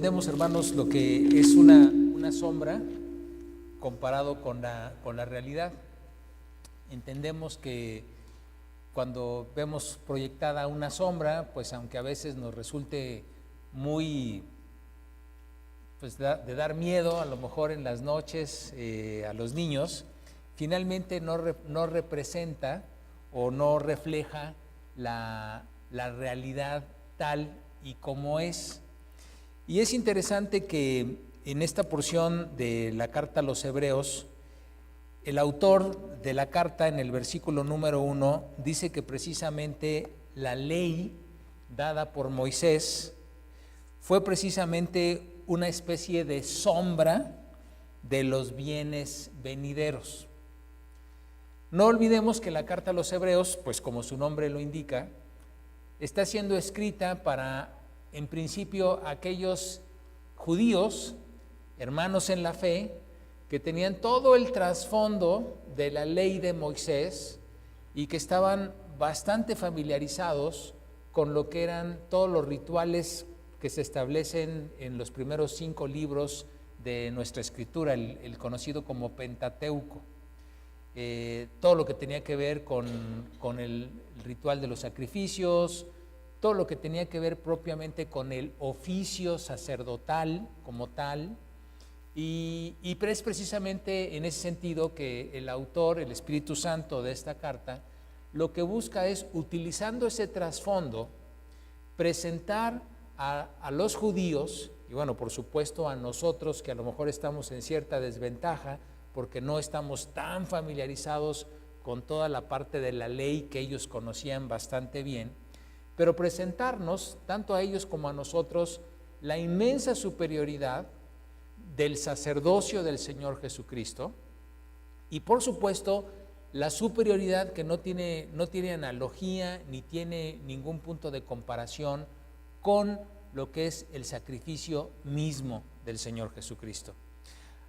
entendemos, hermanos, lo que es una sombra comparado con la realidad. Entendemos que cuando vemos proyectada una sombra, pues aunque a veces nos resulte muy, pues de dar miedo, a lo mejor en las noches a los niños, finalmente no representa o no refleja la realidad tal y como es. Y es interesante que en esta porción de la carta a los Hebreos, el autor de la carta en el versículo número 1 dice que precisamente la ley dada por Moisés fue precisamente una especie de sombra de los bienes venideros. No olvidemos que la carta a los Hebreos, pues como su nombre lo indica, está siendo escrita para, en principio, aquellos judíos, hermanos en la fe, que tenían todo el trasfondo de la ley de Moisés y que estaban bastante familiarizados con lo que eran todos los rituales que se establecen en los primeros 5 libros de nuestra escritura, el conocido como Pentateuco. Todo lo que tenía que ver con el ritual de los sacrificios, todo lo que tenía que ver propiamente con el oficio sacerdotal como tal, y es precisamente en ese sentido que el autor, el Espíritu Santo de esta carta, lo que busca es, utilizando ese trasfondo, presentar a los judíos, y bueno, por supuesto a nosotros que a lo mejor estamos en cierta desventaja, porque no estamos tan familiarizados con toda la parte de la ley que ellos conocían bastante bien, pero presentarnos, tanto a ellos como a nosotros, la inmensa superioridad del sacerdocio del Señor Jesucristo y por supuesto la superioridad que no tiene analogía ni tiene ningún punto de comparación con lo que es el sacrificio mismo del Señor Jesucristo.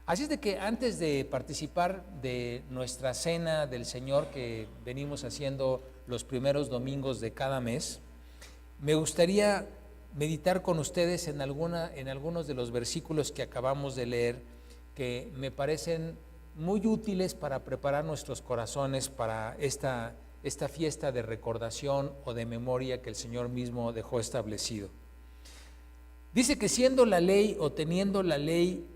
Así es de que antes de participar de nuestra cena del Señor que venimos haciendo los primeros domingos de cada mes, me gustaría meditar con ustedes en algunos de los versículos que acabamos de leer, que me parecen muy útiles para preparar nuestros corazones para esta fiesta de recordación o de memoria que el Señor mismo dejó establecido. Dice que siendo la ley o teniendo la ley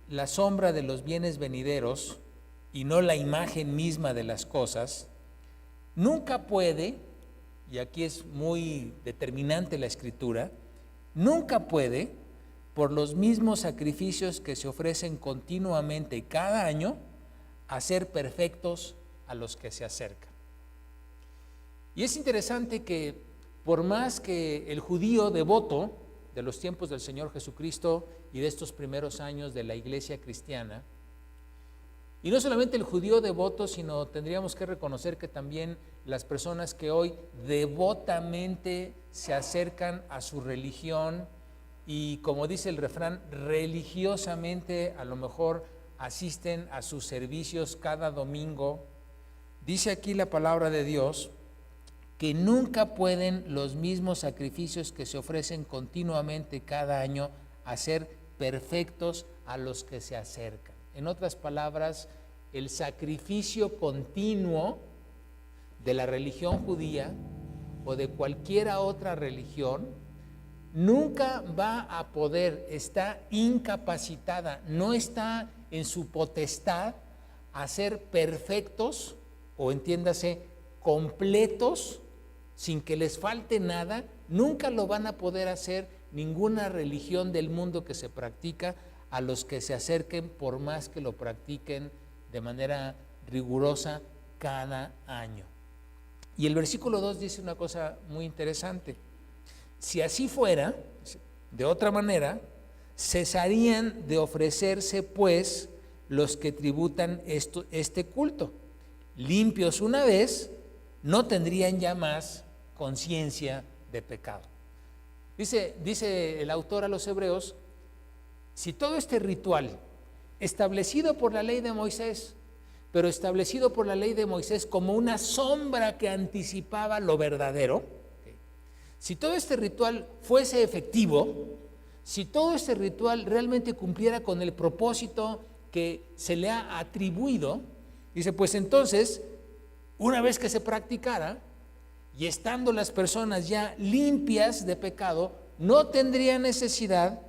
la sombra de los bienes venideros y no la imagen misma de las cosas, nunca puede, y aquí es muy determinante la Escritura, nunca puede, por los mismos sacrificios que se ofrecen continuamente cada año, hacer perfectos a los que se acercan. Y es interesante que por más que el judío devoto de los tiempos del Señor Jesucristo y de estos primeros años de la iglesia cristiana, y no solamente el judío devoto, sino tendríamos que reconocer que también las personas que hoy devotamente se acercan a su religión y, como dice el refrán, religiosamente a lo mejor asisten a sus servicios cada domingo, dice aquí la palabra de Dios que nunca pueden los mismos sacrificios que se ofrecen continuamente cada año hacer perfectos a los que se acercan. En otras palabras, el sacrificio continuo de la religión judía o de cualquiera otra religión nunca va a poder, está incapacitada, no está en su potestad hacer perfectos o entiéndase completos sin que les falte nada. Nunca lo van a poder hacer ninguna religión del mundo que se practica a los que se acerquen, por más que lo practiquen de manera rigurosa cada año. Y el versículo 2 dice una cosa muy interesante. Si así fuera, de otra manera, cesarían de ofrecerse pues los que tributan este culto. Limpios una vez, no tendrían ya más conciencia de pecado. Dice el autor a los Hebreos, si todo este ritual establecido por la ley de Moisés, pero establecido por la ley de Moisés como una sombra que anticipaba lo verdadero, si todo este ritual fuese efectivo, si todo este ritual realmente cumpliera con el propósito que se le ha atribuido, dice, pues entonces, una vez que se practicara, y estando las personas ya limpias de pecado, no tendría necesidad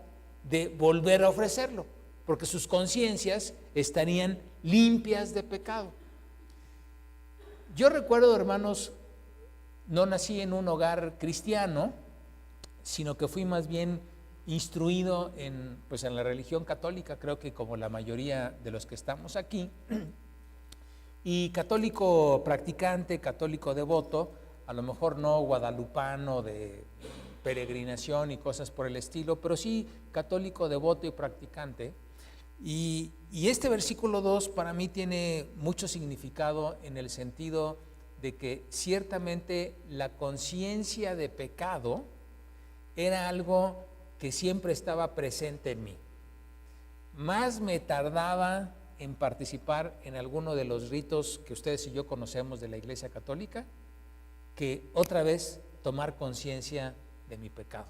de volver a ofrecerlo, porque sus conciencias estarían limpias de pecado. Yo recuerdo, hermanos, no nací en un hogar cristiano, sino que fui más bien instruido en la religión católica, creo que como la mayoría de los que estamos aquí, y católico practicante, católico devoto, a lo mejor no guadalupano de peregrinación y cosas por el estilo, pero sí católico devoto y practicante. Y este versículo 2 para mí tiene mucho significado en el sentido de que ciertamente la conciencia de pecado era algo que siempre estaba presente en mí. Más me tardaba en participar en alguno de los ritos que ustedes y yo conocemos de la Iglesia Católica, que otra vez tomar conciencia de mi pecado.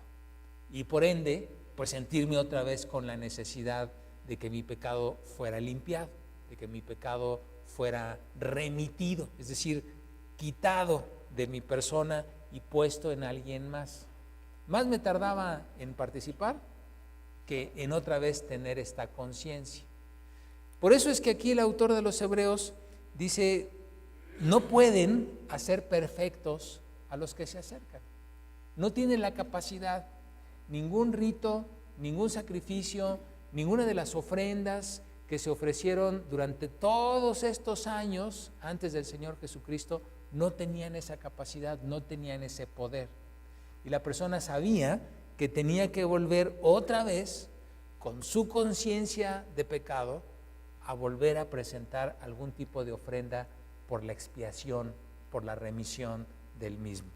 Y por ende, pues sentirme otra vez con la necesidad de que mi pecado fuera limpiado, de que mi pecado fuera remitido, es decir, quitado de mi persona y puesto en alguien más. Más me tardaba en participar que en otra vez tener esta conciencia. Por eso es que aquí el autor de los Hebreos dice, no pueden hacer perfectos a los que se acercan. No tienen la capacidad, ningún rito, ningún sacrificio, ninguna de las ofrendas que se ofrecieron durante todos estos años antes del Señor Jesucristo, no tenían esa capacidad, no tenían ese poder. Y la persona sabía que tenía que volver otra vez con su conciencia de pecado a volver a presentar algún tipo de ofrenda por la expiación, por la remisión del mismo.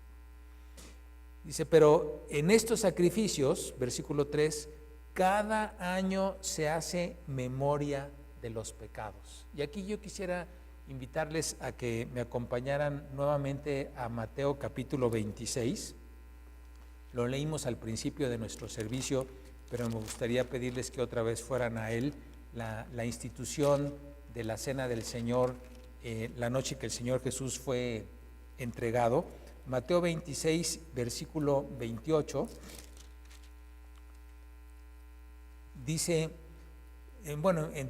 Dice, pero en estos sacrificios, versículo 3, cada año se hace memoria de los pecados. Y aquí yo quisiera invitarles a que me acompañaran nuevamente a Mateo capítulo 26. Lo leímos al principio de nuestro servicio, pero me gustaría pedirles que otra vez fueran a él. La institución de la Cena del Señor, la noche que el Señor Jesús fue entregado. Mateo 26, versículo 28, dice,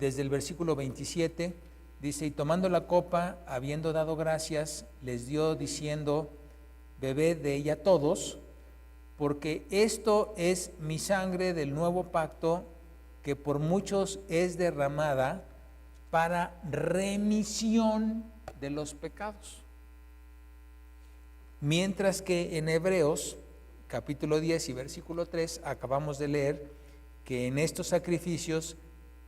desde el versículo 27, dice, y tomando la copa, habiendo dado gracias, les dio diciendo, bebed de ella todos, porque esto es mi sangre del nuevo pacto, que por muchos es derramada para remisión de los pecados. Mientras que en Hebreos, capítulo 10 y versículo 3, acabamos de leer que en estos sacrificios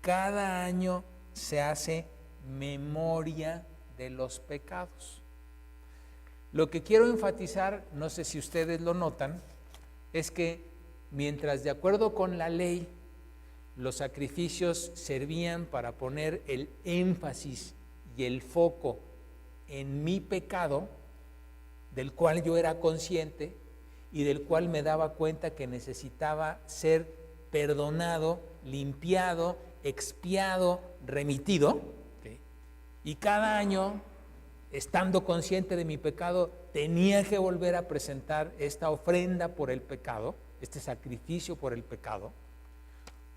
cada año se hace memoria de los pecados. Lo que quiero enfatizar, no sé si ustedes lo notan, es que mientras de acuerdo con la ley los sacrificios servían para poner el énfasis y el foco en mi pecado, del cual yo era consciente y del cual me daba cuenta que necesitaba ser perdonado, limpiado, expiado, remitido, ¿okay? Y cada año, estando consciente de mi pecado, tenía que volver a presentar esta ofrenda por el pecado, este sacrificio por el pecado.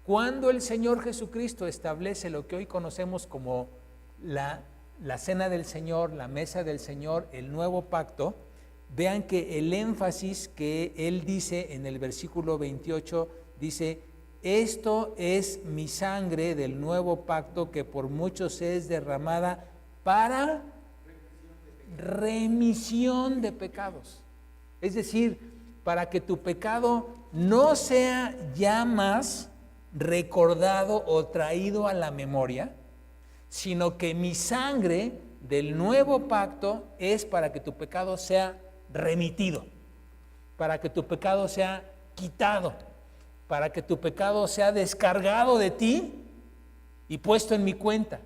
Cuando el Señor Jesucristo establece lo que hoy conocemos como la Cena del Señor, la Mesa del Señor, el nuevo pacto, vean que el énfasis que Él dice en el versículo 28, dice, esto es mi sangre del nuevo pacto que por muchos es derramada para remisión de pecados. Es decir, para que tu pecado no sea ya más recordado o traído a la memoria, sino que mi sangre del nuevo pacto es para que tu pecado sea remitido, para que tu pecado sea quitado, para que tu pecado sea descargado de ti y puesto en mi cuenta,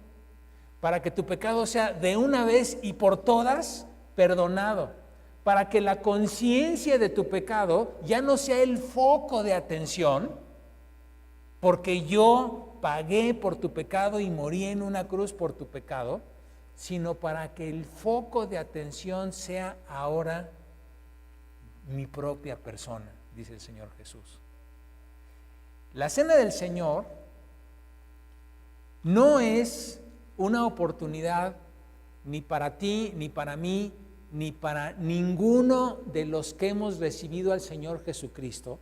para que tu pecado sea de una vez y por todas perdonado, para que la conciencia de tu pecado ya no sea el foco de atención, porque yo pagué por tu pecado y morí en una cruz por tu pecado, sino para que el foco de atención sea ahora mi propia persona, dice el Señor Jesús. La cena del Señor no es una oportunidad ni para ti, ni para mí, ni para ninguno de los que hemos recibido al Señor Jesucristo.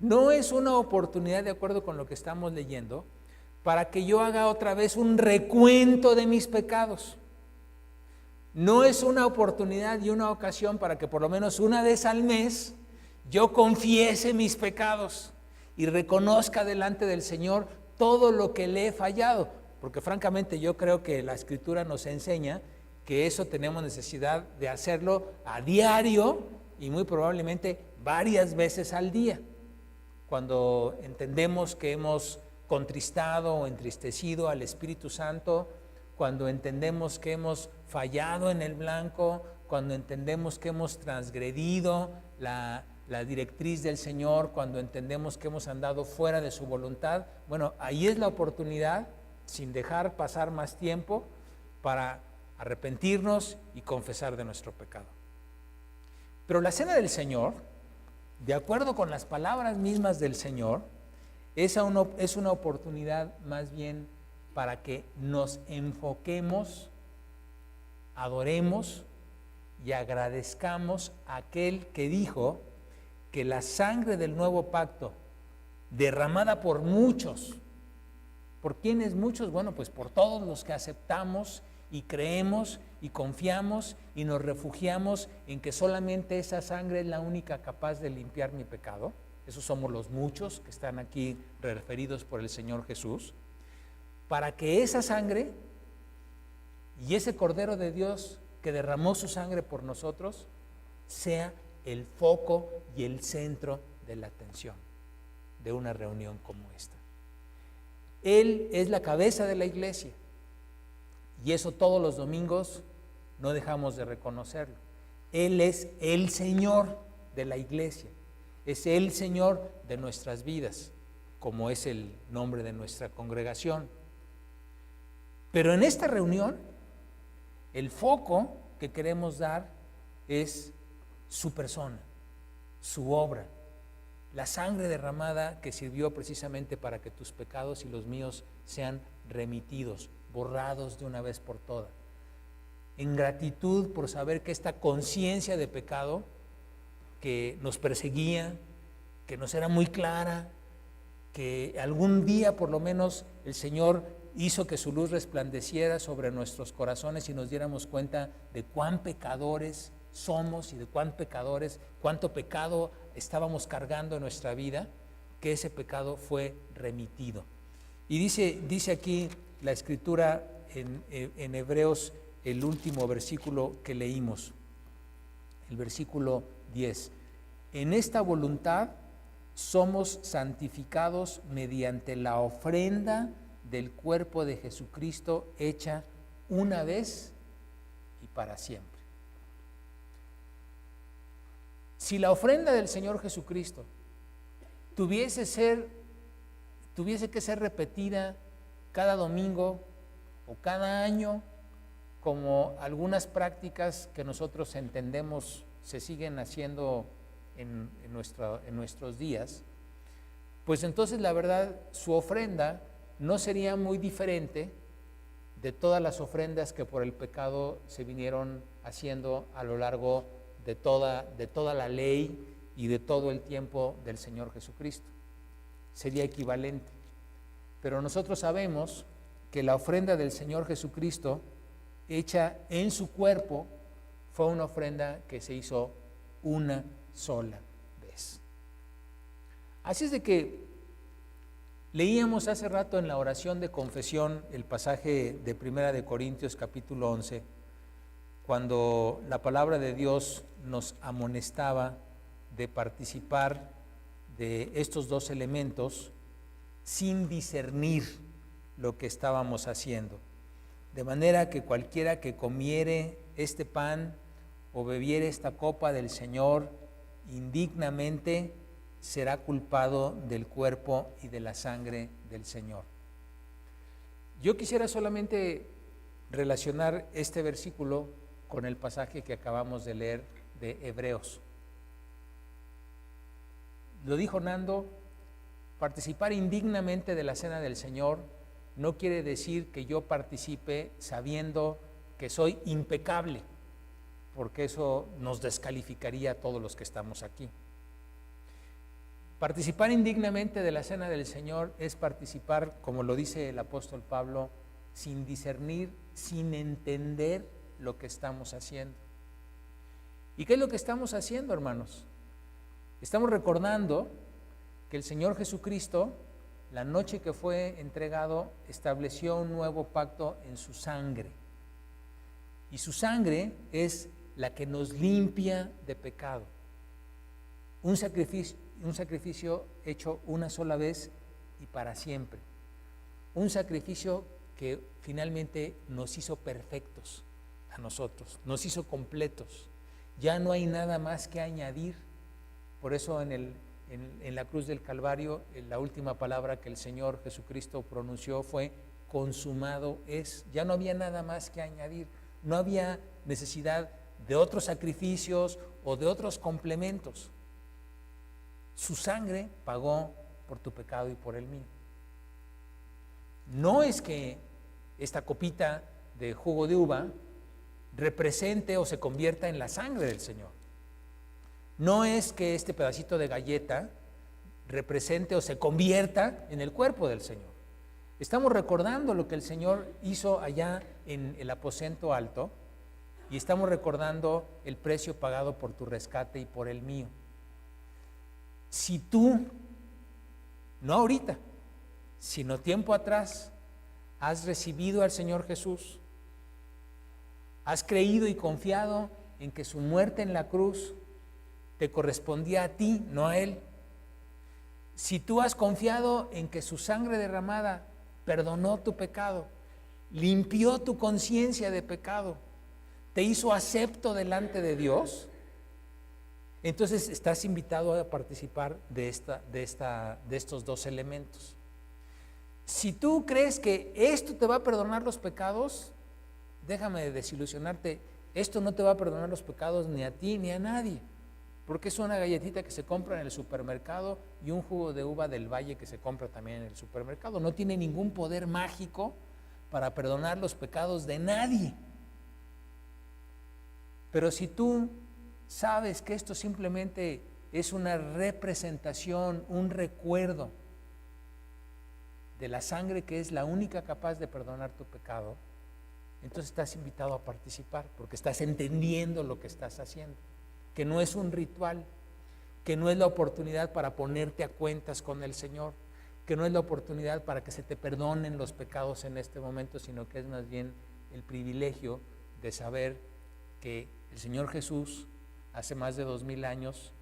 No es una oportunidad, de acuerdo con lo que estamos leyendo, para que yo haga otra vez un recuento de mis pecados. No es una oportunidad y una ocasión para que por lo menos una vez al mes yo confiese mis pecados y reconozca delante del Señor todo lo que le he fallado, porque francamente yo creo que la Escritura nos enseña que eso tenemos necesidad de hacerlo a diario y muy probablemente varias veces al día. Cuando entendemos que hemos contristado o entristecido al Espíritu Santo, cuando entendemos que hemos fallado en el blanco, cuando entendemos que hemos transgredido la directriz del Señor, cuando entendemos que hemos andado fuera de su voluntad, bueno, ahí es la oportunidad, sin dejar pasar más tiempo, para arrepentirnos y confesar de nuestro pecado. Pero la cena del Señor, de acuerdo con las palabras mismas del Señor, es una oportunidad más bien para que nos enfoquemos, adoremos y agradezcamos a aquel que dijo que la sangre del nuevo pacto, derramada por muchos, ¿por quiénes muchos? Bueno, pues por todos los que aceptamos y creemos y confiamos y nos refugiamos en que solamente esa sangre es la única capaz de limpiar mi pecado. Esos somos los muchos que están aquí referidos por el Señor Jesús. Para que esa sangre y ese Cordero de Dios que derramó su sangre por nosotros sea el foco y el centro de la atención de una reunión como esta. Él es la cabeza de la iglesia y eso todos los domingos no dejamos de reconocerlo. Él es el Señor de la iglesia, es el Señor de nuestras vidas, como es el nombre de nuestra congregación. Pero en esta reunión, el foco que queremos dar es su persona, su obra, la sangre derramada que sirvió precisamente para que tus pecados y los míos sean remitidos, borrados de una vez por todas. En gratitud por saber que esta conciencia de pecado que nos perseguía, que nos era muy clara, que algún día por lo menos el Señor hizo que su luz resplandeciera sobre nuestros corazones y nos diéramos cuenta de cuán pecadores somos y de cuánto pecado estábamos cargando en nuestra vida, que ese pecado fue remitido. Y dice aquí la Escritura en Hebreos, el último versículo que leímos, el versículo 10. En esta voluntad somos santificados mediante la ofrenda del cuerpo de Jesucristo hecha una vez y para siempre. Si la ofrenda del Señor Jesucristo tuviese que ser repetida cada domingo o cada año, como algunas prácticas que nosotros entendemos se siguen haciendo en nuestros días, pues entonces la verdad su ofrenda no sería muy diferente de todas las ofrendas que por el pecado se vinieron haciendo a lo largo de toda la ley y de todo el tiempo del Señor Jesucristo. Sería equivalente. Pero nosotros sabemos que la ofrenda del Señor Jesucristo, hecha en su cuerpo, fue una ofrenda que se hizo una sola vez. Así es de que leíamos hace rato en la oración de confesión el pasaje de 1 de Corintios capítulo 11, cuando la palabra de Dios nos amonestaba de participar de estos dos elementos sin discernir lo que estábamos haciendo. De manera que cualquiera que comiere este pan o bebiere esta copa del Señor indignamente, será culpado del cuerpo y de la sangre del Señor. Yo quisiera solamente relacionar este versículo con el pasaje que acabamos de leer de Hebreos. Lo dijo Nando, participar indignamente de la cena del Señor no quiere decir que yo participe sabiendo que soy impecable, porque eso nos descalificaría a todos los que estamos aquí. Participar indignamente de la cena del Señor es participar, como lo dice el apóstol Pablo, sin discernir, sin entender lo que estamos haciendo. ¿Y qué es lo que estamos haciendo, hermanos? Estamos recordando que el Señor Jesucristo, la noche que fue entregado, estableció un nuevo pacto en su sangre. Y su sangre es la que nos limpia de pecado. Un sacrificio hecho una sola vez y para siempre. Un sacrificio que finalmente nos hizo perfectos a nosotros, nos hizo completos. Ya no hay nada más que añadir. Por eso en la cruz del Calvario, la última palabra que el Señor Jesucristo pronunció fue: consumado es. Ya no había nada más que añadir. No había necesidad de otros sacrificios o de otros complementos. Su sangre pagó por tu pecado y por el mío. No es que esta copita de jugo de uva represente o se convierta en la sangre del Señor. No es que este pedacito de galleta represente o se convierta en el cuerpo del Señor. Estamos recordando lo que el Señor hizo allá en el aposento alto y estamos recordando el precio pagado por tu rescate y por el mío. Si tú, no ahorita, sino tiempo atrás, has recibido al Señor Jesús, has creído y confiado en que su muerte en la cruz te correspondía a ti, no a Él. Si tú has confiado en que su sangre derramada perdonó tu pecado, limpió tu conciencia de pecado, te hizo acepto delante de Dios, entonces estás invitado a participar de estos dos elementos. Si tú crees que esto te va a perdonar los pecados, déjame desilusionarte, esto no te va a perdonar los pecados ni a ti ni a nadie, porque es una galletita que se compra en el supermercado y un jugo de uva del Valle que se compra también en el supermercado. No tiene ningún poder mágico para perdonar los pecados de nadie. Pero si tú sabes que esto simplemente es una representación, un recuerdo de la sangre que es la única capaz de perdonar tu pecado, entonces estás invitado a participar, porque estás entendiendo lo que estás haciendo, que no es un ritual, que no es la oportunidad para ponerte a cuentas con el Señor, que no es la oportunidad para que se te perdonen los pecados en este momento, sino que es más bien el privilegio de saber que el Señor Jesús hace más de 2000 años,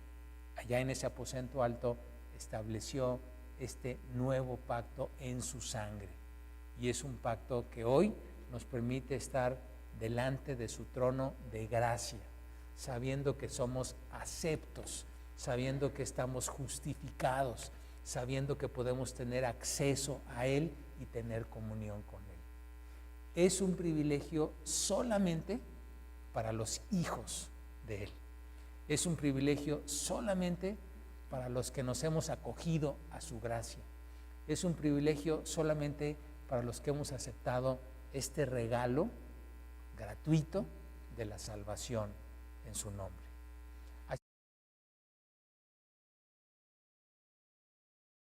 allá en ese aposento alto, estableció este nuevo pacto en su sangre. Y es un pacto que hoy nos permite estar delante de su trono de gracia, sabiendo que somos aceptos, sabiendo que estamos justificados, sabiendo que podemos tener acceso a Él y tener comunión con Él. Es un privilegio solamente para los hijos de Él. Es un privilegio solamente para los que nos hemos acogido a su gracia. Es un privilegio solamente para los que hemos aceptado este regalo gratuito de la salvación en su nombre.